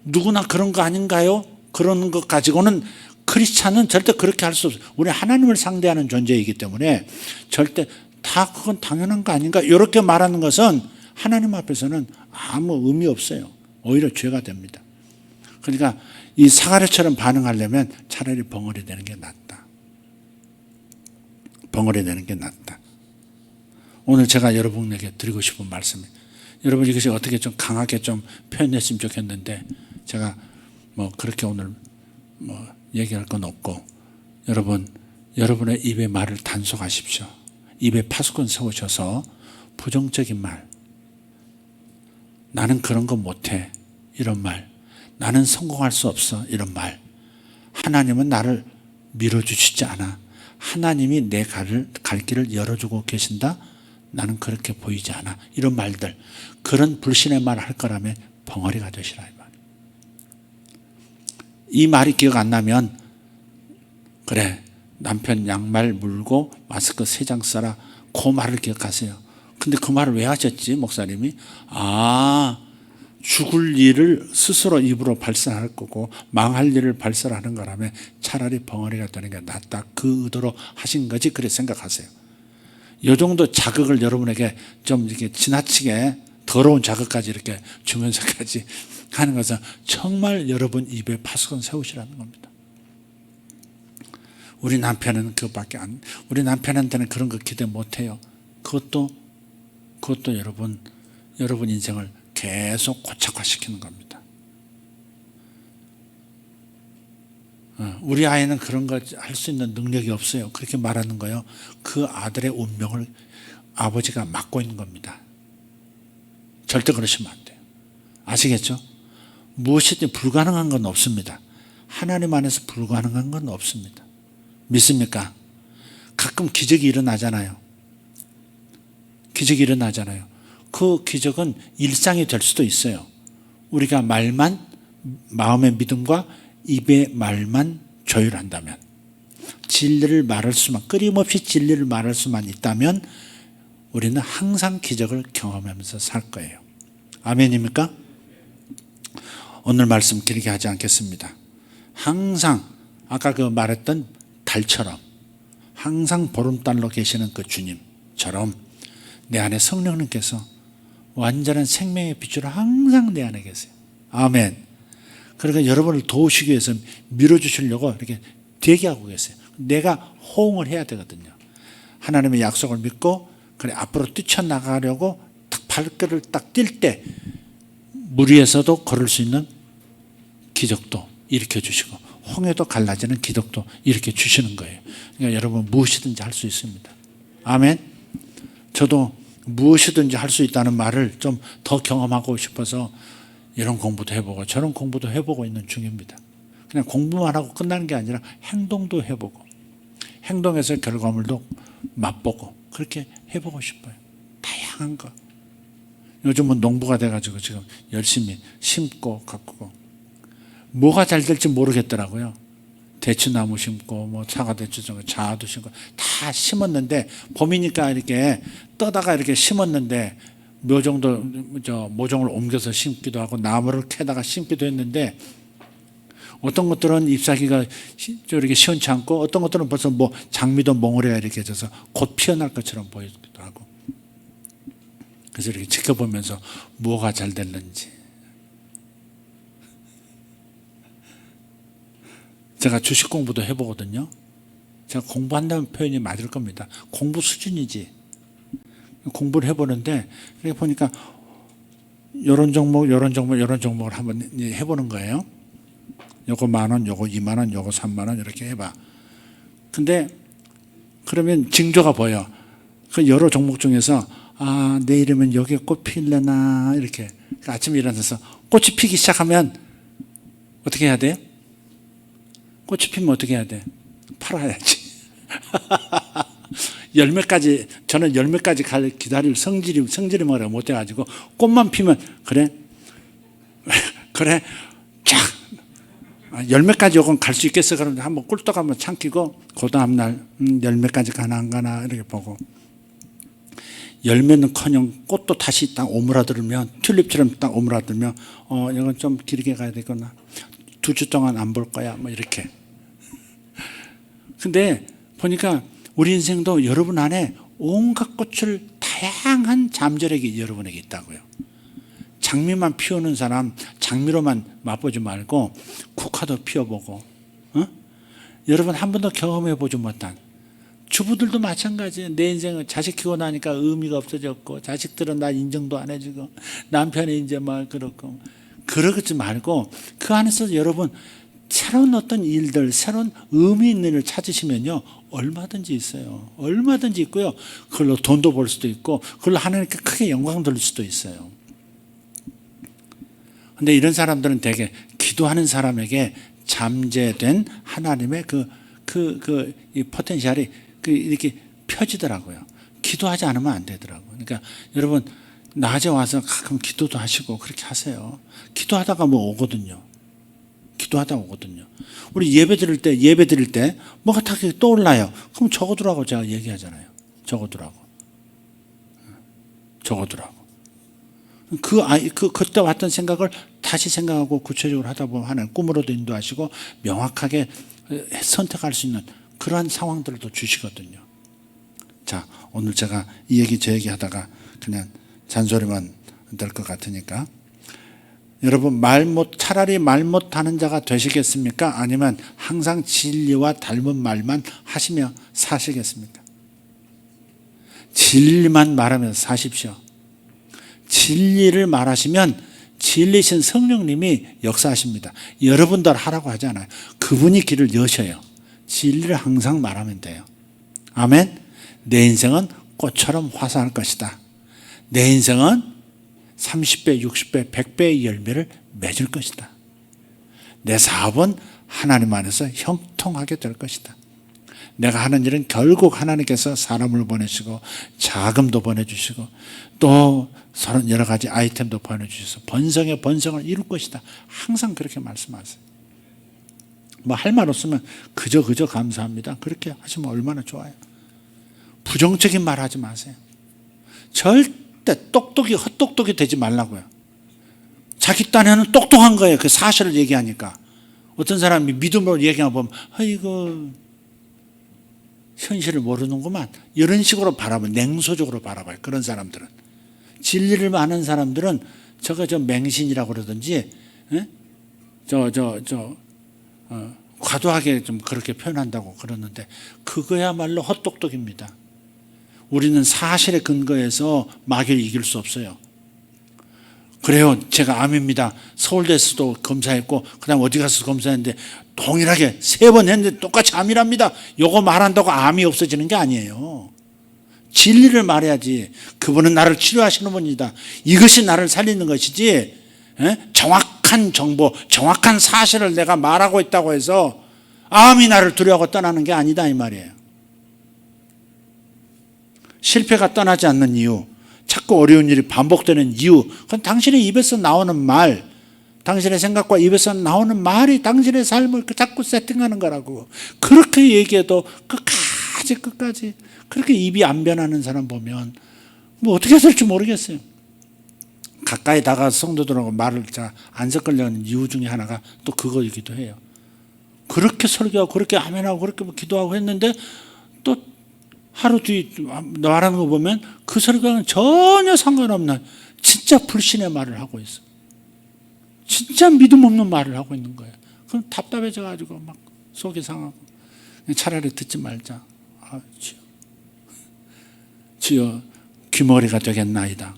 누구나 그런 거 아닌가요? 그런 것 가지고는 크리스찬은 절대 그렇게 할 수 없어요. 우리 하나님을 상대하는 존재이기 때문에 절대 다 그건 당연한 거 아닌가? 이렇게 말하는 것은 하나님 앞에서는 아무 의미 없어요. 오히려 죄가 됩니다. 그러니까 이 사가랴처럼 반응하려면 차라리 벙어리 되는 게 낫다. 벙어리 되는 게 낫다. 오늘 제가 여러분에게 드리고 싶은 말씀이, 여러분 이것이 어떻게 좀 강하게 좀 표현했으면 좋겠는데, 제가 뭐 그렇게 오늘 뭐 얘기할 건 없고, 여러분의 입에 말을 단속하십시오. 입에 파수꾼 세우셔서 부정적인 말, 나는 그런 거 못해 이런 말, 나는 성공할 수 없어 이런 말, 하나님은 나를 밀어주시지 않아, 하나님이 내 갈 길을 열어주고 계신다, 나는 그렇게 보이지 않아, 이런 말들, 그런 불신의 말을 할 거라면 벙어리가 되시라 이 말. 이 말이 기억 안 나면, 그래 남편 양말 물고 마스크 3장 써라, 그 말을 기억하세요. 근데 그 말을 왜 하셨지 목사님이? 죽을 일을 스스로 입으로 발설할 거고 망할 일을 발설하는 거라면 차라리 벙어리가 되는 게 낫다, 그 의도로 하신 거지, 그래 생각하세요. 이 정도 자극을 여러분에게 좀 이렇게 지나치게 더러운 자극까지 이렇게 주면서까지 하는 것은 정말 여러분 입에 파수꾼 세우시라는 겁니다. 우리 남편은 그것밖에 우리 남편한테는 그런 거 기대 못해요. 그것도 여러분 인생을 계속 고착화시키는 겁니다. 우리 아이는 그런 거 할 수 있는 능력이 없어요. 그렇게 말하는 거예요. 그 아들의 운명을 아버지가 맡고 있는 겁니다. 절대 그러시면 안 돼요. 아시겠죠? 무엇이든 불가능한 건 없습니다. 하나님 안에서 불가능한 건 없습니다. 믿습니까? 가끔 기적이 일어나잖아요. 기적이 일어나잖아요. 그 기적은 일상이 될 수도 있어요. 우리가 마음의 믿음과 입의 말만 조율한다면, 진리를 말할 수만, 끊임없이 진리를 말할 수만 있다면 우리는 항상 기적을 경험하면서 살 거예요. 아멘입니까? 오늘 말씀 길게 하지 않겠습니다. 항상 아까 그 말했던 달처럼, 항상 보름달로 계시는 그 주님처럼 내 안에 성령님께서 완전한 생명의 빛으로 항상 내 안에 계세요. 아멘. 그러니까 여러분을 도우시기 위해서 밀어주시려고 이렇게 대기하고 계세요. 내가 호응을 해야 되거든요. 하나님의 약속을 믿고 그래 앞으로 뛰쳐나가려고 딱 발걸음을 딱 뛸 때 물 위에서도 걸을 수 있는 기적도 일으켜 주시고 홍해도 갈라지는 기적도 일으켜 주시는 거예요. 그러니까 여러분 무엇이든지 할 수 있습니다. 아멘. 저도 무엇이든지 할 수 있다는 말을 좀 더 경험하고 싶어서 이런 공부도 해보고 저런 공부도 해보고 있는 중입니다. 그냥 공부만 하고 끝나는 게 아니라 행동도 해보고 행동에서 결과물도 맛보고 그렇게 해보고 싶어요. 다양한 거. 요즘은 농부가 돼가지고 지금 열심히 심고 가꾸고 뭐가 잘 될지 모르겠더라고요. 대추나무 심고 뭐 사과대추 심고 자도 심고 다 심었는데 봄이니까 이렇게 떠다가 이렇게 심었는데 모종을 옮겨서 심기도 하고 나무를 캐다가 심기도 했는데 어떤 것들은 잎사귀가 이렇게 시원치 않고 어떤 것들은 벌써 뭐 장미도 몽우리가 이렇게 져서 곧 피어날 것처럼 보이기도 하고 그래서 이렇게 지켜보면서 뭐가 잘 됐는지 제가 주식 공부도 해보거든요. 제가 공부한다는 표현이 맞을 겁니다. 공부 수준이지. 공부를 해보는데 이렇게 보니까 이런 종목을 한번 해보는 거예요. 요거 10,000원, 요거 20,000원, 요거 30,000원 이렇게 해봐. 근데 그러면 징조가 보여. 그 여러 종목 중에서 내일이면 여기에 꽃 필려나 이렇게 아침에 일어나서 꽃이 피기 시작하면 어떻게 해야 돼요? 꽃이 피면 어떻게 해야 돼? 팔아야지. 열매까지, 저는 열매까지 기다릴 성질이 뭐라 못해가지고 꽃만 피면 그래 쫙 열매까지 오건 갈 수 있겠어. 그런데 한번 꿀떡 한번 참기고 그 다음날 열매까지 가나 안 가나 이렇게 보고, 열매는커녕 꽃도 다시 딱 오므라들면, 튤립처럼 딱 오므라들면 이건 좀 길게 가야 되거나 2주 동안 안 볼 거야 뭐 이렇게. 근데 보니까 우리 인생도 여러분 안에 온갖 꽃을, 다양한 잠재력이 여러분에게 있다고요. 장미만 피우는 사람 장미로만 맛보지 말고 국화도 피워보고, 여러분 한 번도 경험해보지 못한, 주부들도 마찬가지예요. 내 인생을 자식 키우고 나니까 의미가 없어졌고, 자식들은 나 인정도 안 해주고, 남편이 이제 막 그렇고, 그러지 말고 그 안에서 여러분 새로운 어떤 일들, 새로운 의미 있는 일을 찾으시면요, 얼마든지 있어요. 얼마든지 있고요. 그걸로 돈도 벌 수도 있고, 그걸로 하나님께 크게 영광 돌릴 수도 있어요. 근데 이런 사람들은 되게 기도하는 사람에게 잠재된 하나님의 이 포텐셜이 이렇게 펴지더라고요. 기도하지 않으면 안 되더라고요. 그러니까 여러분, 낮에 와서 가끔 기도도 하시고 그렇게 하세요. 기도하다가 뭐 오거든요. 기도하다 오거든요. 우리 예배 드릴 때 뭐가 다 떠올라요. 그럼 적어두라고 제가 얘기하잖아요. 적어두라고. 그때 왔던 생각을 다시 생각하고 구체적으로 하다 보면 하나님 꿈으로도 인도하시고 명확하게 선택할 수 있는 그러한 상황들도 주시거든요. 자, 오늘 제가 이 얘기 저 얘기 하다가 그냥 잔소리만 될 것 같으니까, 여러분 차라리 말 못하는 자가 되시겠습니까? 아니면 항상 진리와 닮은 말만 하시며 사시겠습니까? 진리만 말하면서 사십시오. 진리를 말하시면 진리신 성령님이 역사하십니다. 여러분들 하라고 하지 않아요. 그분이 길을 여셔요. 진리를 항상 말하면 돼요. 아멘. 내 인생은 꽃처럼 화사할 것이다. 내 인생은 30배, 60배, 100배의 열매를 맺을 것이다. 내 사업은 하나님 안에서 형통하게 될 것이다. 내가 하는 일은 결국 하나님께서 사람을 보내시고 자금도 보내주시고 또 여러 가지 아이템도 보내주셔서 번성의 번성을 이룰 것이다. 항상 그렇게 말씀하세요. 뭐 할 말 없으면 그저 감사합니다. 그렇게 하시면 얼마나 좋아요. 부정적인 말 하지 마세요. 절대 헛똑똑이 되지 말라고요. 자기 딴에는 똑똑한 거예요. 그 사실을 얘기하니까. 어떤 사람이 믿음으로 얘기하면 보면 아이고 현실을 모르는구만, 이런 식으로 바라봐요. 냉소적으로 바라봐요. 그런 사람들은. 진리를 아는 사람들은 저거 맹신이라고 그러든지 과도하게 좀 그렇게 표현한다고 그러는데 그거야말로 헛똑똑입니다. 우리는 사실에 근거해서 마귀를 이길 수 없어요. 그래요. 제가 암입니다. 서울대에서도 검사했고 그다음 어디 가서 검사했는데 동일하게 3번 했는데 똑같이 암이랍니다. 요거 말한다고 암이 없어지는 게 아니에요. 진리를 말해야지. 그분은 나를 치료하시는 분이다. 이것이 나를 살리는 것이지, 정확한 정보, 정확한 사실을 내가 말하고 있다고 해서 암이 나를 두려워하고 떠나는 게 아니다 이 말이에요. 실패가 떠나지 않는 이유, 자꾸 어려운 일이 반복되는 이유, 그건 당신의 입에서 나오는 말, 당신의 생각과 입에서 나오는 말이 당신의 삶을 자꾸 세팅하는 거라고. 그렇게 얘기해도 끝까지 그렇게 입이 안 변하는 사람 보면 뭐 어떻게 해야 될지 모르겠어요. 가까이 다가서 성도들하고 말을 잘 안 섞으려는 이유 중에 하나가 또 그거이기도 해요. 그렇게 설교하고 그렇게 아멘하고 그렇게 기도하고 했는데 또 하루 뒤 말하는 거 보면 그 설교는 전혀 상관없는 진짜 불신의 말을 하고 있어. 진짜 믿음 없는 말을 하고 있는 거예요. 그럼 답답해져가지고 막 속이 상하고 차라리 듣지 말자. 아, 주여 귀머리가 되겠나이다.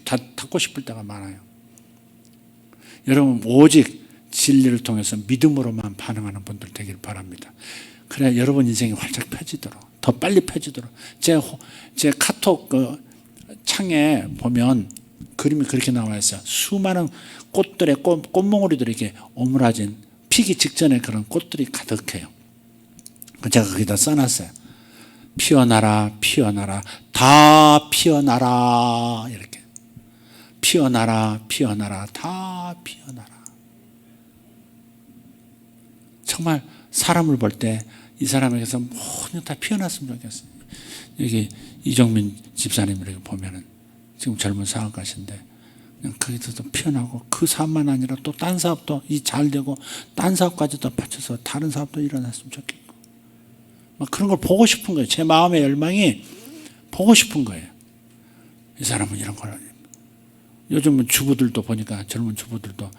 닫고 싶을 때가 많아요. 여러분 오직 진리를 통해서 믿음으로만 반응하는 분들 되길 바랍니다. 그래야 여러분 인생이 활짝 펴지도록, 더 빨리 펴지도록. 제 카톡 창에 보면 그림이 그렇게 나와 있어요. 수많은 꽃들의 꽃몽오리들이 이렇게 오므라진 피기 직전에 그런 꽃들이 가득해요. 제가 거기다 써놨어요. 피어나라, 피어나라, 다 피어나라. 이렇게. 피어나라, 피어나라, 다 피어나라. 정말 사람을 볼 때 이 사람에게서 모든 다 피어났으면 좋겠어요. 여기 이정민 집사님 이렇게 보면은 지금 젊은 사업가신데 그냥 거기서도 피어나고 그 사업만 아니라 또 딴 사업도 잘 되고 딴 사업까지도 받쳐서 다른 사업도 일어났으면 좋겠고 막 그런 걸 보고 싶은 거예요. 제 마음의 열망이 보고 싶은 거예요. 이 사람은 이런 걸. 요즘은 주부들도 보니까 젊은 주부들도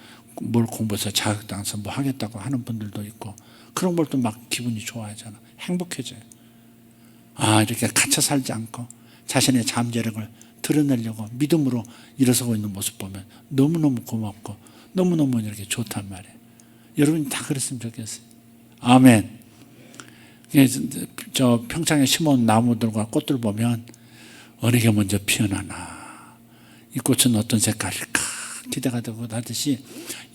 뭘 공부해서 자격당해서 뭐 하겠다고 하는 분들도 있고 그런 걸 또 막 기분이 좋아하잖아. 행복해져요. 아, 이렇게 갇혀 살지 않고 자신의 잠재력을 드러내려고 믿음으로 일어서고 있는 모습 보면 너무너무 고맙고 너무너무 이렇게 좋단 말이에요. 여러분이 다 그랬으면 좋겠어요. 아멘. 저 평창에 심어온 나무들과 꽃들 보면 어느 게 먼저 피어나나, 이 꽃은 어떤 색깔일까 기대가 되고 하듯이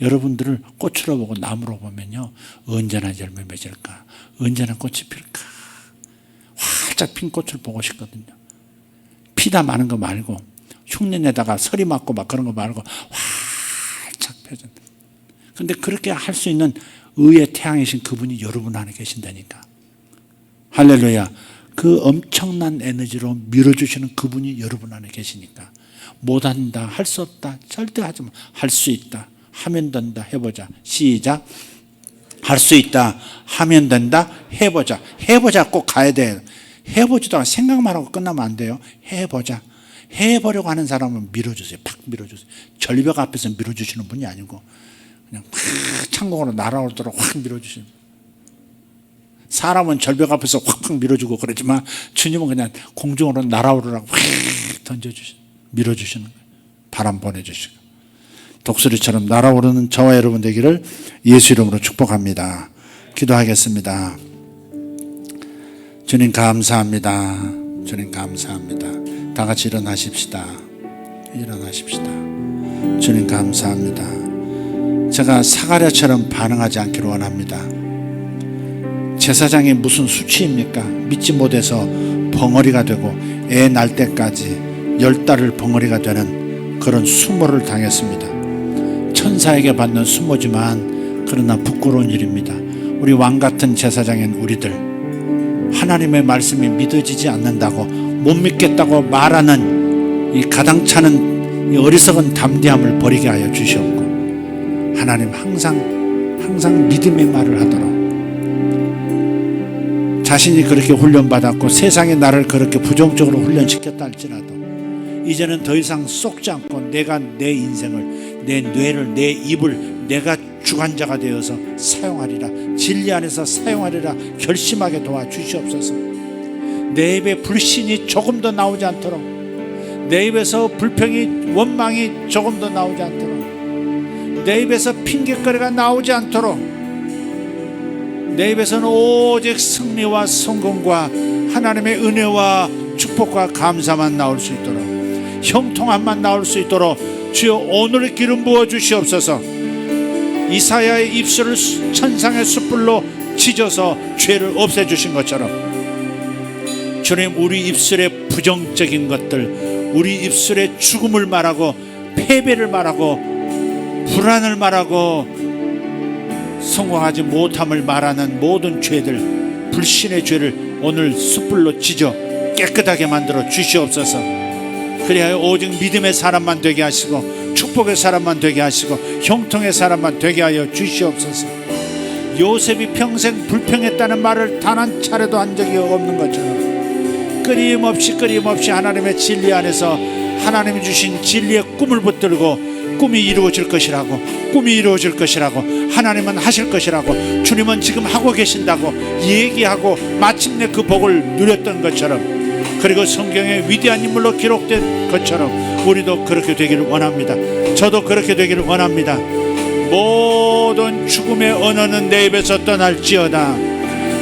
여러분들을 꽃으로 보고 나무로 보면요, 언제나 열매 맺을까, 언제나 꽃이 필까, 활짝 핀 꽃을 보고 싶거든요. 피다 마는 거 말고 흉년에다가 서리 맞고 막 그런 거 말고 활짝 펴진다. 근데 그렇게 할 수 있는 의의 태양이신 그분이 여러분 안에 계신다니까. 할렐루야. 그 엄청난 에너지로 밀어주시는 그분이 여러분 안에 계시니까 못한다, 할 수 없다, 절대 하지 마. 할 수 있다, 하면 된다, 해보자. 시작. 할 수 있다, 하면 된다, 해보자. 해보자 꼭 가야 돼. 해보지도 않고 생각만 하고 끝나면 안 돼요. 해보자. 해보려고 하는 사람은 밀어주세요. 팍 밀어주세요. 절벽 앞에서 밀어주시는 분이 아니고 그냥 팍 창공으로 날아오도록 확 밀어주시는. 사람은 절벽 앞에서 확 밀어주고 그러지만 주님은 그냥 공중으로 날아오르라고 확 던져주시는, 밀어주시는 거예요. 바람 보내주시고. 독수리처럼 날아오르는 저와 여러분 되기를 예수 이름으로 축복합니다. 기도하겠습니다. 주님 감사합니다. 주님 감사합니다. 다 같이 일어나십시다. 일어나십시다. 주님 감사합니다. 제가 사가랴처럼 반응하지 않기를 원합니다. 제사장이 무슨 수치입니까? 믿지 못해서 벙어리가 되고 애 날 때까지 10달을 벙어리가 되는 그런 수모를 당했습니다. 천사에게 받는 수모지만 그러나 부끄러운 일입니다. 우리 왕같은 제사장인 우리들, 하나님의 말씀이 믿어지지 않는다고, 못 믿겠다고 말하는 이 가당차는 이 어리석은 담대함을 버리게 하여 주시옵고, 하나님 항상 믿음의 말을 하도록, 자신이 그렇게 훈련받았고 세상이 나를 그렇게 부정적으로 훈련시켰다 할지라도 이제는 더 이상 속지 않고 내가 내 인생을, 내 뇌를, 내 입을 내가 주관자가 되어서 사용하리라, 진리 안에서 사용하리라 결심하게 도와주시옵소서. 내 입에 불신이 조금 더 나오지 않도록, 내 입에서 불평이, 원망이 조금 더 나오지 않도록, 내 입에서 핑계거리가 나오지 않도록, 내 입에서는 오직 승리와 성공과 하나님의 은혜와 축복과 감사만 나올 수 있도록, 형통함만 나올 수 있도록 주여 오늘 기름 부어 주시옵소서. 이사야의 입술을 천상의 숯불로 찢어서 죄를 없애주신 것처럼 주님, 우리 입술의 부정적인 것들, 우리 입술의 죽음을 말하고 패배를 말하고 불안을 말하고 성공하지 못함을 말하는 모든 죄들, 불신의 죄를 오늘 숯불로 찢어 깨끗하게 만들어 주시옵소서. 그리하여 오직 믿음의 사람만 되게 하시고 축복의 사람만 되게 하시고 형통의 사람만 되게 하여 주시옵소서. 요셉이 평생 불평했다는 말을 단 한 차례도 한 적이 없는 것처럼 끊임없이 하나님의 진리 안에서 하나님이 주신 진리의 꿈을 붙들고 꿈이 이루어질 것이라고, 꿈이 이루어질 것이라고, 하나님은 하실 것이라고, 주님은 지금 하고 계신다고 얘기하고 마침내 그 복을 누렸던 것처럼, 그리고 성경의 위대한 인물로 기록된 것처럼 우리도 그렇게 되기를 원합니다. 저도 그렇게 되기를 원합니다. 모든 죽음의 언어는 내 입에서 떠날지어다,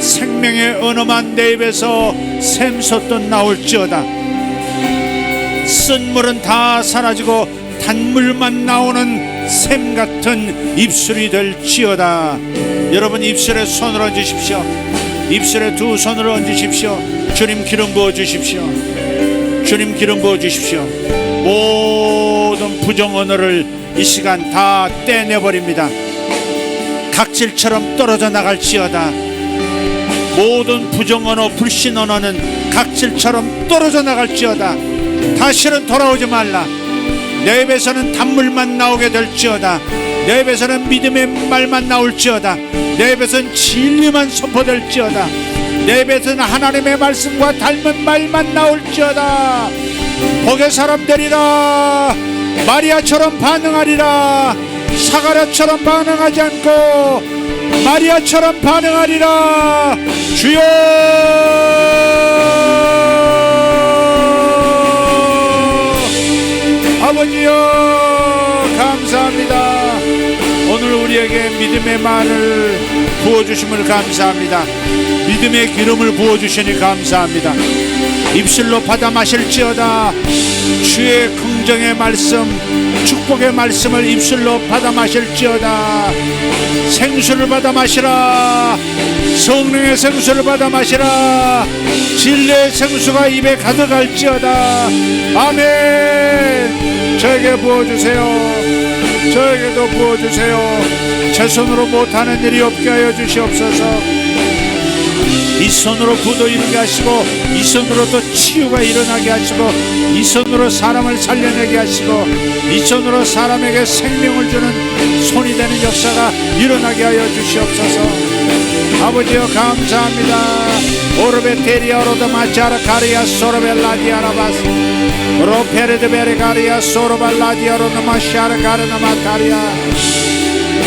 생명의 언어만 내 입에서 샘솟듯 나올지어다. 쓴물은 다 사라지고 단물만 나오는 샘 같은 입술이 될지어다. 여러분 입술에 손을 얹으십시오. 입술에 두 손을 얹으십시오. 주님 기름 부어주십시오. 주님 기름 부어주십시오. 모든 부정 언어를 이 시간 다 떼내버립니다. 각질처럼 떨어져 나갈지어다. 모든 부정 언어, 불신 언어는 각질처럼 떨어져 나갈지어다. 다시는 돌아오지 말라. 내 입에서는 단물만 나오게 될지어다. 내 입에서는 믿음의 말만 나올지어다. 내 입에서는 진리만 선포될지어다. 내 입에서는 하나님의 말씀과 닮은 말만 나올지어다. 복의 사람 되리라. 마리아처럼 반응하리라. 사가랴처럼 반응하지 않고 마리아처럼 반응하리라. 주여, 아버지여 감사합니다. 오늘 우리에게 믿음의 말을 부어주심을 감사합니다. 믿음의 기름을 부어주시니 감사합니다. 입술로 받아 마실지어다. 주의 긍정의 말씀, 축복의 말씀을 입술로 받아 마실지어다. 생수를 받아 마시라. 성령의 생수를 받아 마시라. 진리의 생수가 입에 가득할지어다. 아멘. 저에게 부어주세요. 저에게도 부어주세요. 제 손으로 못하는 일이 없게 하여 주시옵소서. 이 손으로 구도 이루게 하시고, 이 손으로 또 치유가 일어나게 하시고, 이 손으로 사람을 살려내게 하시고, 이 손으로 사람에게 생명을 주는 손이 되는 역사가 일어나게 하여 주시옵소서. 아버지여 감사합니다. 오르베 테리아로다 마차라 카리아 소르벨라디아라바스 로페르드베레 가리아 소르발라디아로나 마샤라 가르나 마타리아.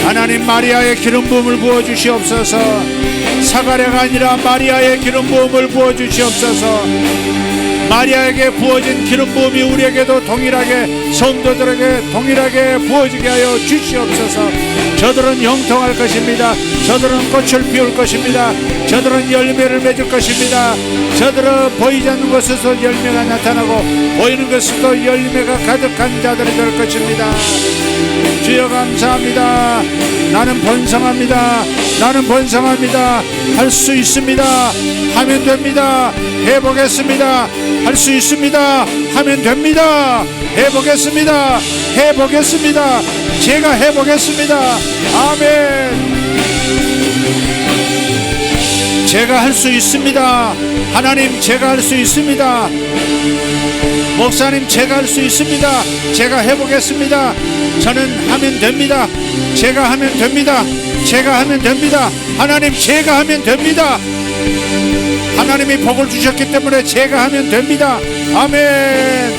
하나님 마리아의 기름 부음을 부어주시옵소서. 사가랴가 아니라 마리아의 기름 부음을 부어주시옵소서. 마리아에게 부어진 기름 부음이 우리에게도 동일하게, 성도들에게 동일하게 부어지게 하여 주시옵소서. 저들은 형통할 것입니다. 저들은 꽃을 피울 것입니다. 저들은 열매를 맺을 것입니다. 저들은 보이지 않는 곳에서 열매가 나타나고 보이는 곳에서 열매가 가득한 자들이 될 것입니다. 주여 감사합니다. 나는 번성합니다. 나는 번성합니다. 할 수 있습니다. 하면 됩니다. 해보겠습니다. 할 수 있습니다. 하면 됩니다. 해보겠습니다. 해보겠습니다. 제가 해보겠습니다. 아멘. 제가 할 수 있습니다. 하나님 제가 할 수 있습니다. 목사님 제가 할 수 있습니다. 제가 해보겠습니다. 저는 하면 됩니다. 제가 하면 됩니다. 제가 하면 됩니다. 하나님 제가 하면 됩니다. 하나님이 복을 주셨기 때문에 제가 하면 됩니다. 아멘.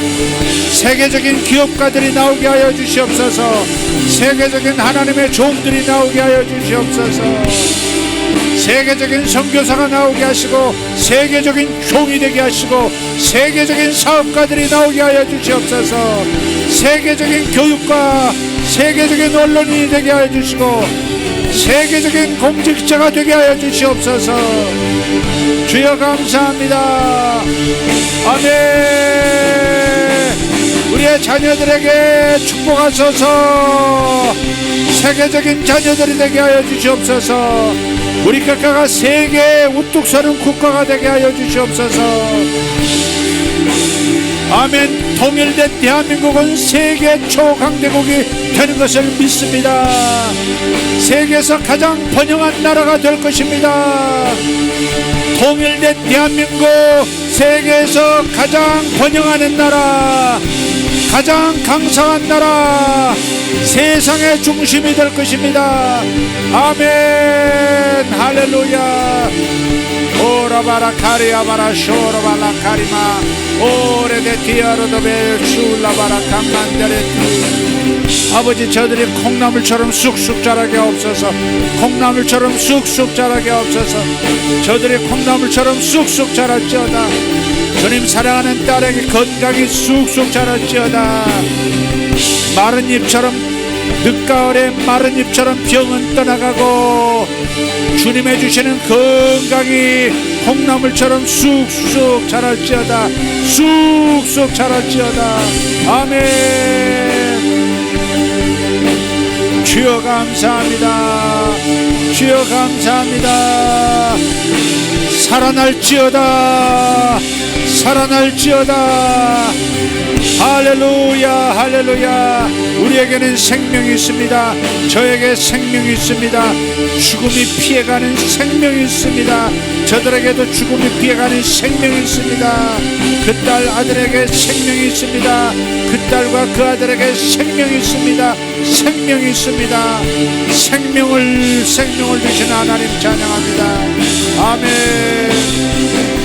세계적인 기업가들이 나오게 하여 주시옵소서. 세계적인 하나님의 종들이 나오게 하여 주시옵소서. 세계적인 선교사가 나오게 하시고, 세계적인 종이 되게 하시고, 세계적인 사업가들이 나오게 하여 주시옵소서. 세계적인 교육과 세계적인 언론인이 되게 하여 주시고, 세계적인 공직자가 되게 하여 주시옵소서. 주여 감사합니다. 아멘. 우리의 자녀들에게 축복하소서. 세계적인 자녀들이 되게 하여 주시옵소서. 우리 국가가 세계에 우뚝 서는 국가가 되게 하여 주시옵소서. 아멘. 통일된 대한민국은 세계 초강대국이 되는 것을 믿습니다. 세계에서 가장 번영한 나라가 될 것입니다. 통일된 대한민국, 세계에서 가장 번영하는 나라, 가장 강성한 나라, 세상의 중심이 될 것입니다. 아멘. 할렐루야. 오라바라 카리아바라 쇼라바라 카리마 오레데티아로도베 슐라바라 감만데레티. 아버지 저들이 콩나물처럼 쑥쑥 자라게 하옵소서. 콩나물처럼 쑥쑥 자라게 하옵소서. 저들이 콩나물처럼 쑥쑥 자랄지어다. 주님 사랑하는 딸에게 건강이 쑥쑥 자랄지어다. 마른 잎처럼, 늦가을에 마른 잎처럼 병은 떠나가고 주님의 주시는 건강이 콩나물처럼 쑥쑥 자랄지어다. 쑥쑥 자랄지어다. 아멘. 주여 감사합니다. 주여 감사합니다. 살아날지어다. 살아날지어다. 할렐루야 할렐루야. 우리에게는 생명이 있습니다. 저에게 생명이 있습니다. 죽음이 피해가는 생명이 있습니다. 저들에게도 죽음이 피해가는 생명이 있습니다. 그 딸 아들에게 생명이 있습니다. 그 딸과 그 아들에게 생명이 있습니다. 생명이 있습니다. 생명을 주신 하나님 찬양합니다. 아멘.